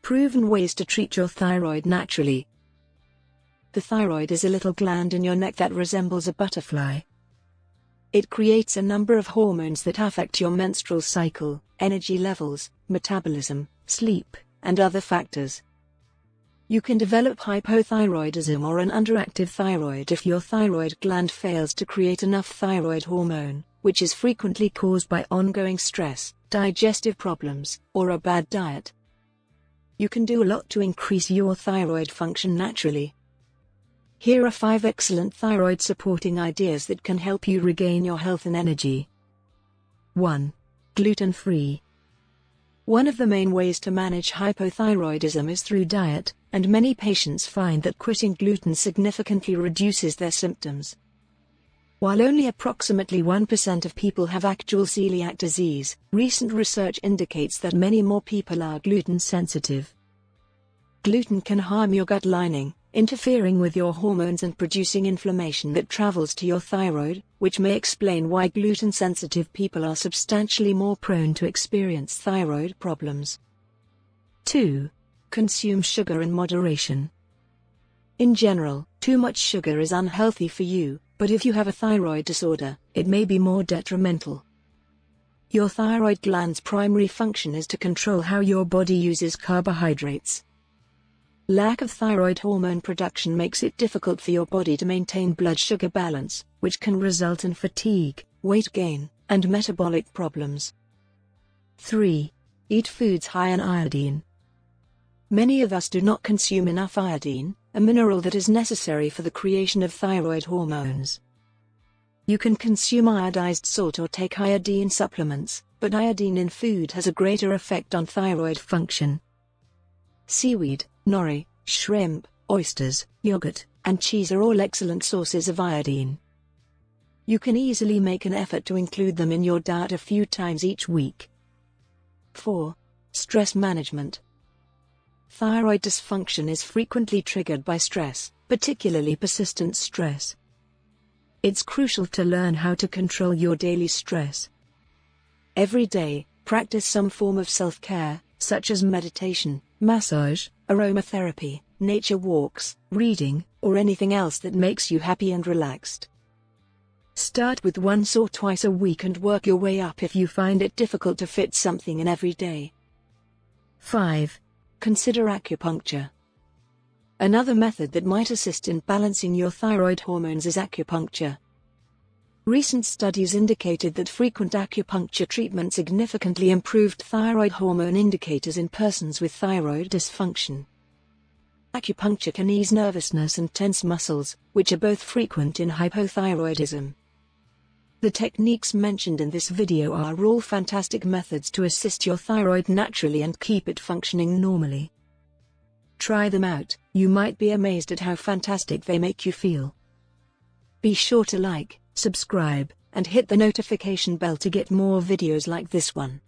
Proven ways to treat your thyroid naturally. The thyroid is a little gland in your neck that resembles a butterfly. It creates a number of hormones that affect your menstrual cycle, energy levels, metabolism, sleep, and other factors. You can develop hypothyroidism or an underactive thyroid if your thyroid gland fails to create enough thyroid hormone, which is frequently caused by ongoing stress, digestive problems, or a bad diet. You can do a lot to increase your thyroid function naturally. Here are 5 excellent thyroid supporting ideas that can help you regain your health and energy. 1. Gluten-free. One of the main ways to manage hypothyroidism is through diet, and many patients find that quitting gluten significantly reduces their symptoms. While only approximately 1% of people have actual celiac disease, recent research indicates that many more people are gluten sensitive. Gluten can harm your gut lining, interfering with your hormones and producing inflammation that travels to your thyroid, which may explain why gluten-sensitive people are substantially more prone to experience thyroid problems. 2. Consume sugar in moderation. In general, too much sugar is unhealthy for you, but if you have a thyroid disorder, it may be more detrimental. Your thyroid gland's primary function is to control how your body uses carbohydrates. Lack of thyroid hormone production makes it difficult for your body to maintain blood sugar balance, which can result in fatigue, weight gain, and metabolic problems. 3. Eat foods high in iodine. Many of us do not consume enough iodine, a mineral that is necessary for the creation of thyroid hormones. You can consume iodized salt or take iodine supplements, but iodine in food has a greater effect on thyroid function. Seaweed, nori, shrimp, oysters, yogurt, and cheese are all excellent sources of iodine. You can easily make an effort to include them in your diet a few times each week. 4. Stress management. Thyroid dysfunction is frequently triggered by stress, particularly persistent stress. It's crucial to learn how to control your daily stress. Every day, practice some form of self-care, such as meditation, massage, aromatherapy, nature walks, reading, or anything else that makes you happy and relaxed. Start with once or twice a week and work your way up if you find it difficult to fit something in every day. 5. Consider acupuncture. Another method that might assist in balancing your thyroid hormones is acupuncture. Recent studies indicated that frequent acupuncture treatment significantly improved thyroid hormone indicators in persons with thyroid dysfunction. Acupuncture can ease nervousness and tense muscles, which are both frequent in hypothyroidism. The techniques mentioned in this video are all fantastic methods to assist your thyroid naturally and keep it functioning normally. Try them out, you might be amazed at how fantastic they make you feel. Be sure to like, subscribe, and hit the notification bell to get more videos like this one.